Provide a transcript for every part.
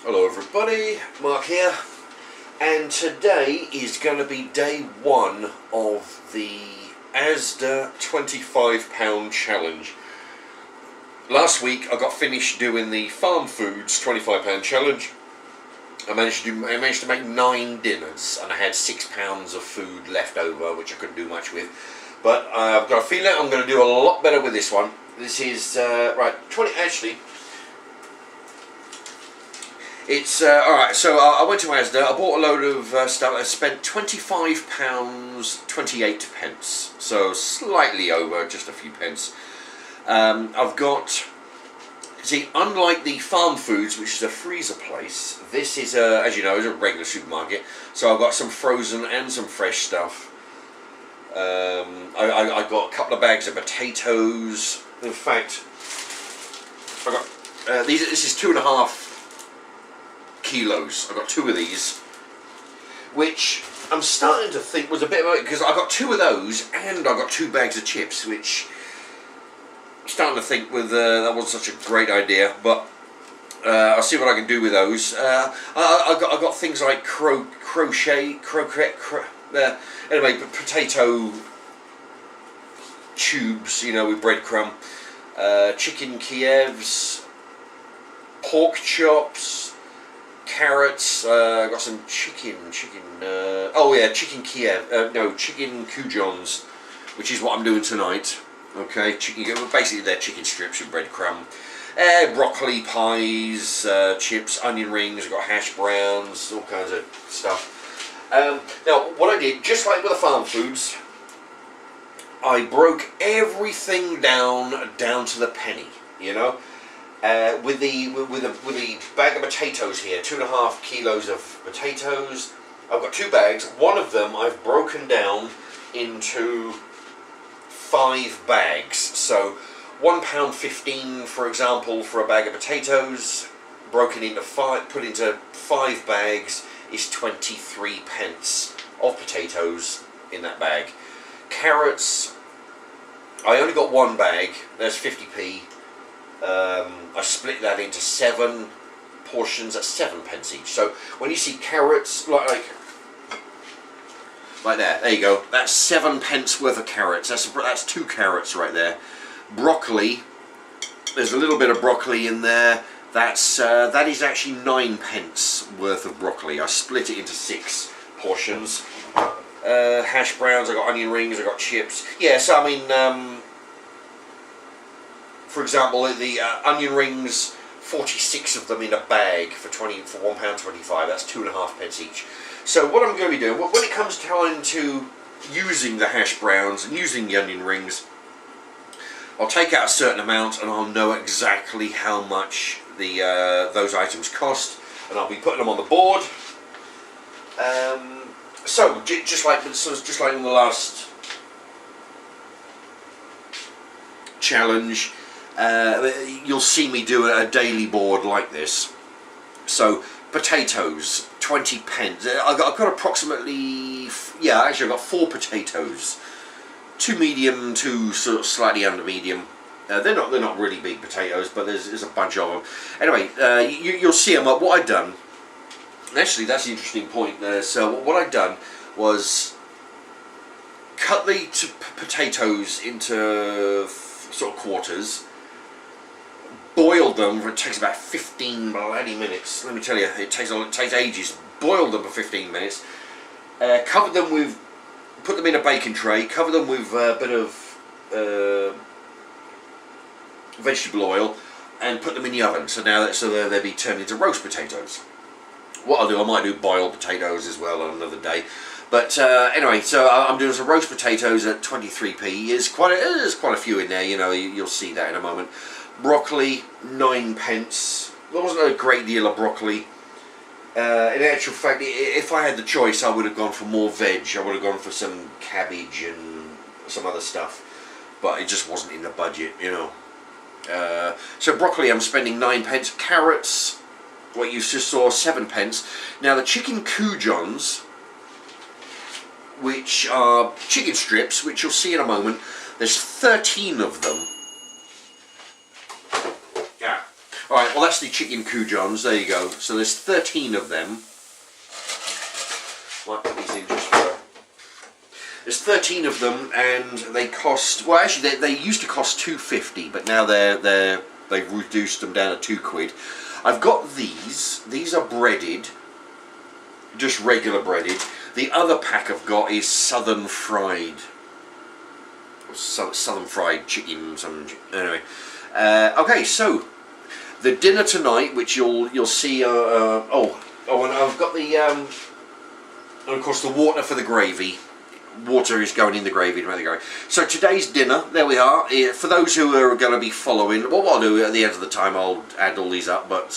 Hello everybody, Mark here, and today is going to be day one of the Asda £25 challenge. Last week I got finished doing the Farm Foods £25 challenge. I managed to make 9 dinners and I had £6 of food left over, which I couldn't do much with. But I've got a feeling I'm going to do a lot better with this one. This is, It's alright, so I went to Asda, I bought a load of stuff, I spent £25.28, so slightly over, just a few pence. I've got, see, unlike the Farm Foods, which is a freezer place, this is, as you know, is a regular supermarket, so I've got some frozen and some fresh stuff. I got a couple of bags of potatoes. In fact, I got, this is 2.5 kilos. I got 2 of these, which I'm starting to think was a bit of a, because I got 2 of those and I got 2 bags of chips, which I'm starting to think that wasn't such a great idea, but I'll see what I can do with those. I got things like anyway, potato tubes, you know, with breadcrumb, chicken Kievs, pork chops, carrots. I got some chicken Kiev, chicken goujons, which is what I'm doing tonight. Okay, basically they're chicken strips with breadcrumb. Broccoli pies, chips, onion rings. I've got hash browns, all kinds of stuff. Now, what I did, just like with the Farm Foods, I broke everything down to the penny. You know. With the bag of potatoes here, 2.5 kilos of potatoes. I've got 2 bags. One of them I've broken down into 5 bags. So £1.15, for example, for a bag of potatoes, broken into 5, put into 5 bags, is 23 pence of potatoes in that bag. Carrots, I only got 1 bag. There's 50p. I split that into 7 portions at 7 pence each. So when you see carrots like that, there you go. That's 7 pence worth of carrots. That's 2 carrots right there. Broccoli, there's a little bit of broccoli in there. That is actually 9 pence worth of broccoli. I split it into 6 portions. Hash browns. I got onion rings. I got chips. Yeah. So I mean. For example, the onion rings, 46 of them in a bag for £1.25. That's 2.5 pence each. So what I'm going to be doing, when it comes time to using the hash browns and using the onion rings, I'll take out a certain amount and I'll know exactly how much those items cost, and I'll be putting them on the board. So just like in the last challenge. You'll see me do a daily board like this. So potatoes, 20 pence. I've got approximately, I've got 4 potatoes, 2 medium, 2 sort of slightly under medium. They're not really big potatoes, but there's a bunch of them. Anyway, you'll see them. What I've done, actually, that's the interesting point. So what I've done was cut the potatoes into sort of quarters. Boiled them. It takes about 15 bloody minutes. Let me tell you, it takes ages. Boiled them for 15 minutes. Covered them with, put them in a baking tray. Covered them with a bit of vegetable oil, and put them in the oven. So now they'll be turned into roast potatoes. What I'll do, I might do boiled potatoes as well on another day. But anyway, so I'm doing some roast potatoes at 23p. There's quite a few in there. You know, you'll see that in a moment. Broccoli, 9 pence. There wasn't a great deal of broccoli. In actual fact, if I had the choice, I would have gone for more veg. I would have gone for some cabbage and some other stuff. But it just wasn't in the budget, you know. So broccoli, I'm spending 9 pence. Carrots, what you just saw, 7 pence. Now the chicken goujons, which are chicken strips, which you'll see in a moment. There's 13 of them. Alright, well that's the chicken goujons, there you go. So there's 13 of them. Might put these in just for... There's 13 of them and they cost... Well actually they used to cost £2.50, but now they've reduced them down to £2. I've got these. These are breaded. Just regular breaded. The other pack I've got is southern fried. Southern fried chicken. Anyway. Okay, so the dinner tonight, which you'll see. And I've got the and of course the water for the gravy. Water is going in the gravy to make the gravy. So today's dinner, there we are. For those who are going to be following, well, what I'll do at the end of the time, I'll add all these up. But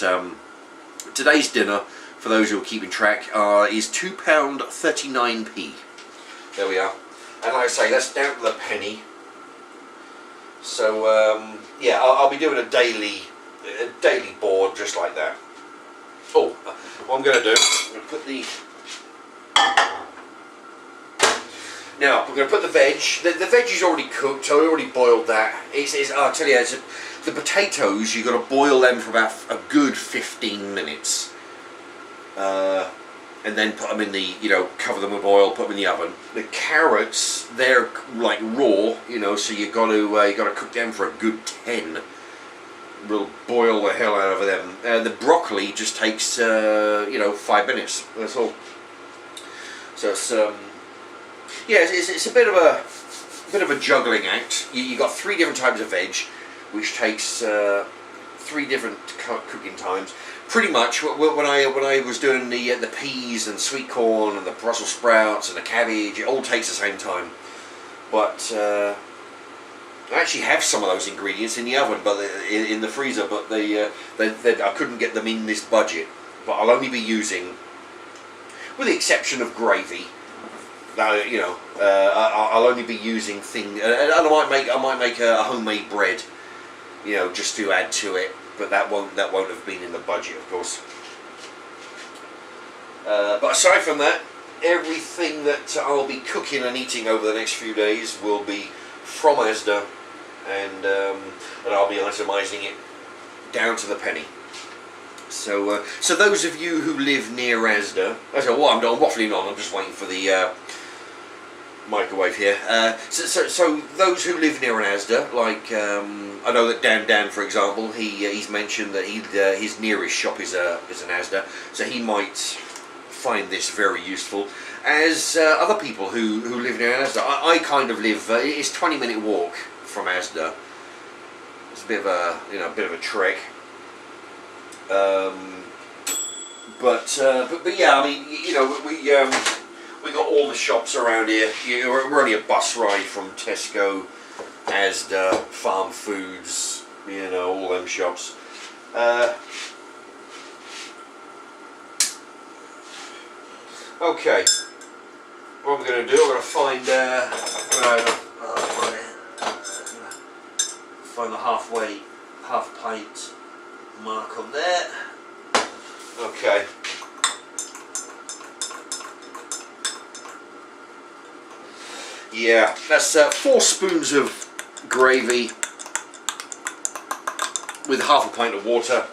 today's dinner, for those who are keeping track, is £2.39p. There we are. And like I say, that's down to the penny. So yeah, I'll be doing a daily board just like that. Oh, what I'm going to do, I'm going to put the... Now, we're going to put the veg. The veg is already cooked, so I already boiled that. I'll tell you, the potatoes, you've got to boil them for about a good 15 minutes. And then put them in the, cover them with oil, put them in the oven. The carrots, they're like raw, so you got to cook them for a good 10. We'll boil the hell out of them. The broccoli just takes, 5 minutes. That's all. So it's yeah, it's a bit of a juggling act. You got 3 different types of veg, which takes 3 different cooking times. Pretty much when I was doing the peas and sweet corn and the Brussels sprouts and the cabbage, it all takes the same time. But I actually have some of those ingredients in the oven, but in the freezer. But I couldn't get them in this budget. But I'll only be using, with the exception of gravy. I'll only be using things, and I might make a homemade bread, just to add to it. But that won't have been in the budget, of course. But aside from that, everything that I'll be cooking and eating over the next few days will be from Asda, and I'll be itemising it down to the penny. So those of you who live near Asda, I'm waffling on. I'm just waiting for the microwave here. So those who live near an Asda, like I know that Dan, for example, he's mentioned that his nearest shop is an Asda, so he might find this very useful. As other people who live near an Asda, I kind of live. It's a 20-minute walk from Asda. It's a bit of a trek. But yeah, I mean, we got all the shops around here. We're only a bus ride from Tesco, Asda, Farm Foods, all them shops. Okay, what we're going to do, we're going to find the half pint mark on there. Okay. Yeah, that's 4 spoons of gravy with half a pint of water.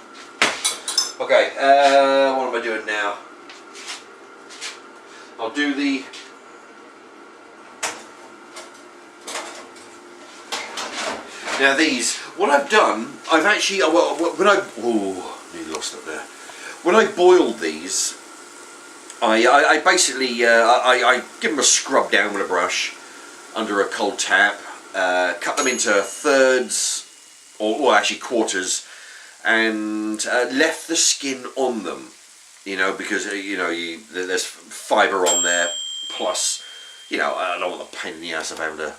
Okay, what am I doing now? I'll do the... Now these, what I've done, I've actually, nearly lost it there. When I boiled these, I basically, I give them a scrub down with a brush under a cold tap, cut them into thirds, or actually quarters, and left the skin on them, because, there's fibre on there, plus, I don't want the pain in the ass of having to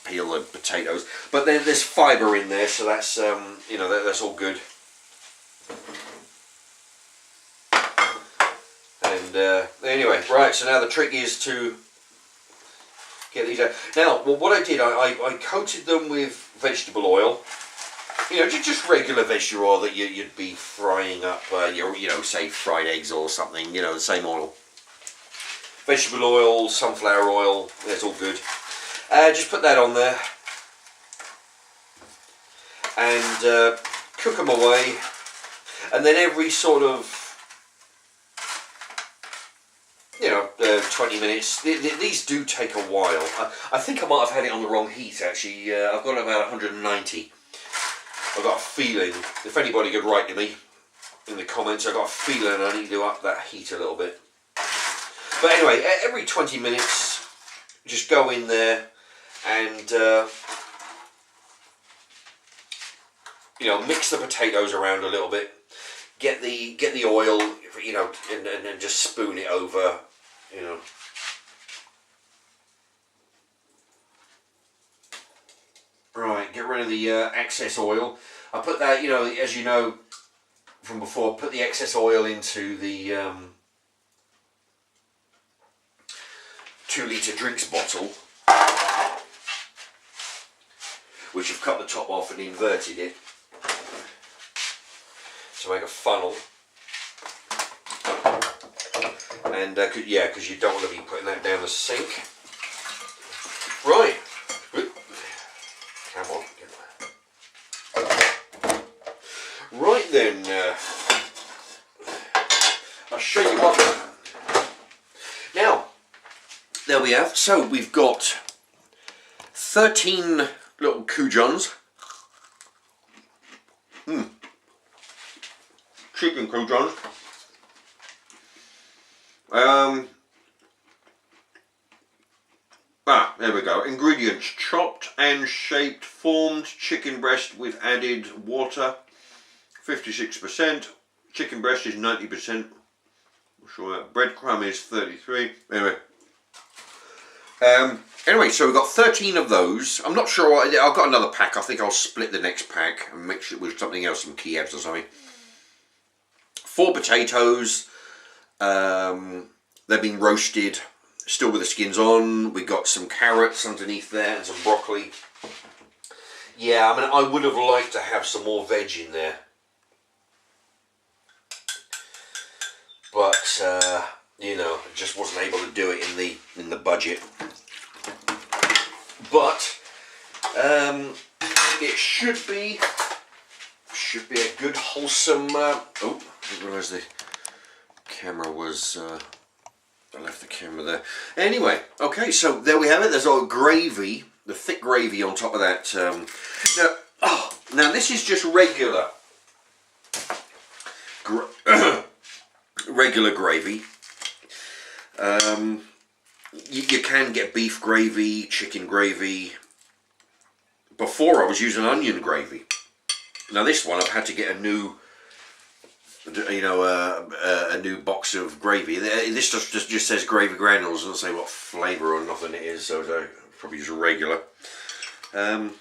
peel the potatoes, but there's fibre in there, so that's, that's all good. And anyway, right, so now the trick is to get these out. Now, well, what I did, I coated them with vegetable oil. Just regular vegetable oil that you'd be frying up, say fried eggs or something, the same oil. Vegetable oil, sunflower oil, that's all good. Just put that on there. And cook them away. And then every sort of, 20 minutes. These do take a while. I think I might have had it on the wrong heat actually. I've got about 190. I've got a feeling, if anybody could write to me in the comments, I've got a feeling I need to up that heat a little bit. But anyway, every 20 minutes, just go in there and mix the potatoes around a little bit. Get the oil, and just spoon it over, Right, get rid of the excess oil. I put that, as you know from before, put the excess oil into the 2-litre drinks bottle, which I've cut the top off and inverted it to make a funnel. And because you don't want to be putting that down the sink. Right. Come on. Right then. I'll show you what. Now, there we have. So we've got 13 little goujons. Chicken croutons. There we go. Ingredients: chopped and shaped formed chicken breast with added water, 56%. Chicken breast is 90%. I'm sure that breadcrumb is 33. Anyway, so we've got 13 of those. I'm not sure. I've got another pack. I think I'll split the next pack and mix it with something else, some Kievs or something. 4 potatoes. They've been roasted, still with the skins on. We got some carrots underneath there and some broccoli. Yeah, I mean, I would have liked to have some more veg in there, but just wasn't able to do it in the budget. But it should be a good wholesome. Oh, I didn't realise the camera was. I left the camera there. Anyway, okay, so there we have it. There's all gravy, the thick gravy on top of that. Now this is just regular, regular gravy. You can get beef gravy, chicken gravy. Before I was using onion gravy. Now this one I've had to get a new. A new box of gravy. This just says gravy granules, doesn't say what flavour or nothing it is, so it's probably just regular. But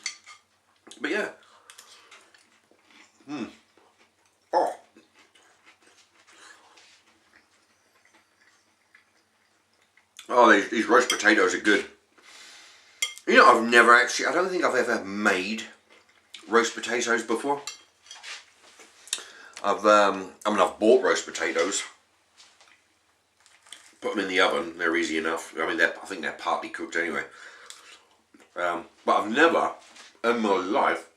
yeah. Oh, these roast potatoes are good. I've never actually, I don't think I've ever made roast potatoes before. I've bought roast potatoes, put them in the oven. They're easy enough. I mean, I think they're partly cooked anyway. But I've never, in my life,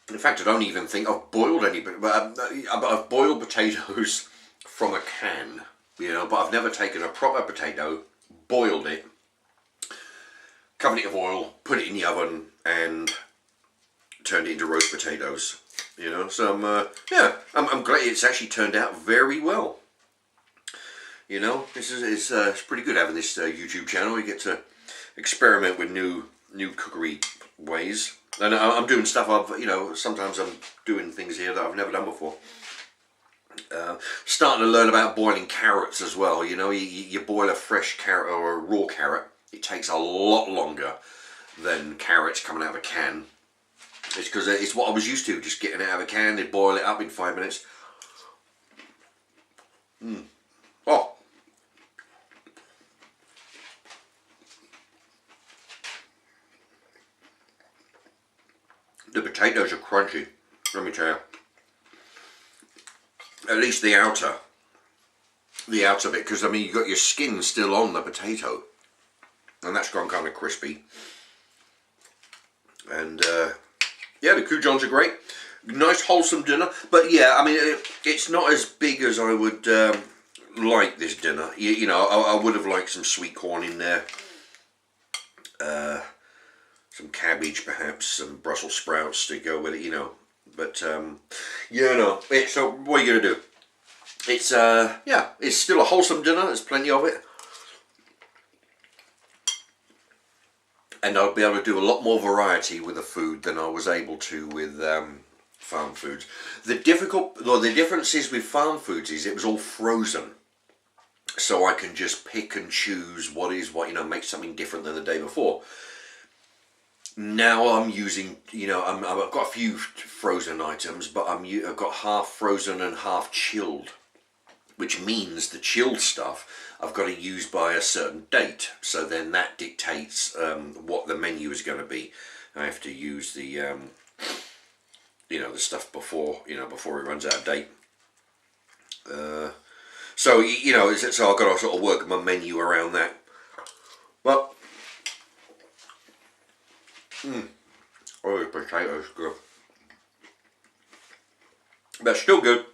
in fact, I don't even think I've boiled any. But I've boiled potatoes from a can, But I've never taken a proper potato, boiled it, covered it with oil, put it in the oven, and turned it into roast potatoes, So I'm glad it's actually turned out very well. This is it's pretty good having this YouTube channel. You get to experiment with new cookery ways, and I'm doing stuff sometimes I'm doing things here that I've never done before. Starting to learn about boiling carrots as well. You boil a fresh carrot or a raw carrot, it takes a lot longer than carrots coming out of a can. It's because it's what I was used to, just getting it out of a can, they boil it up in 5 minutes. Oh. The potatoes are crunchy, let me tell you. At least the outer bit, because you've got your skin still on the potato. And that's gone kind of crispy. And yeah, the goujons are great. Nice wholesome dinner, but yeah, I mean, it's not as big as I would like this dinner. You know, I would have liked some sweet corn in there, some cabbage perhaps, some Brussels sprouts to go with it, you know. But yeah, no. So what are you gonna do? It's yeah, it's still a wholesome dinner. There's plenty of it, and I'll be able to do a lot more variety with the food than I was able to with farm foods. The difference is with farm foods is it was all frozen, so I can just pick and choose what is what, you know, make something different than the day before. Now I'm using, you know, I've got a few frozen items, but I've got half frozen and half chilled, which means the chilled stuff I've got to use by a certain date. So then that dictates what the menu is going to be. I have to use the, you know, the stuff before it runs out of date. So you know, so I've got to sort of work my menu around that. But oh, the potatoes good, but still good.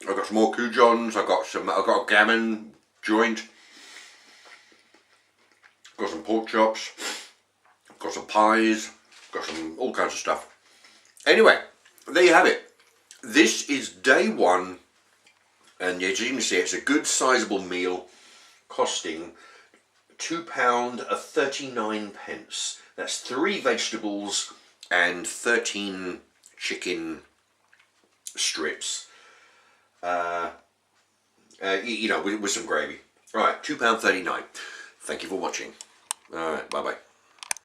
I've got some more goujons. I've got a gammon joint. Got some pork chops. Got some pies. Got some all kinds of stuff. Anyway, there you have it. This is day one, and as you can see, it's a good sizable meal, costing £2.39. That's 3 vegetables and 13 chicken strips. You know, with some gravy. Right, £2.39. Thank you for watching. Alright, bye bye.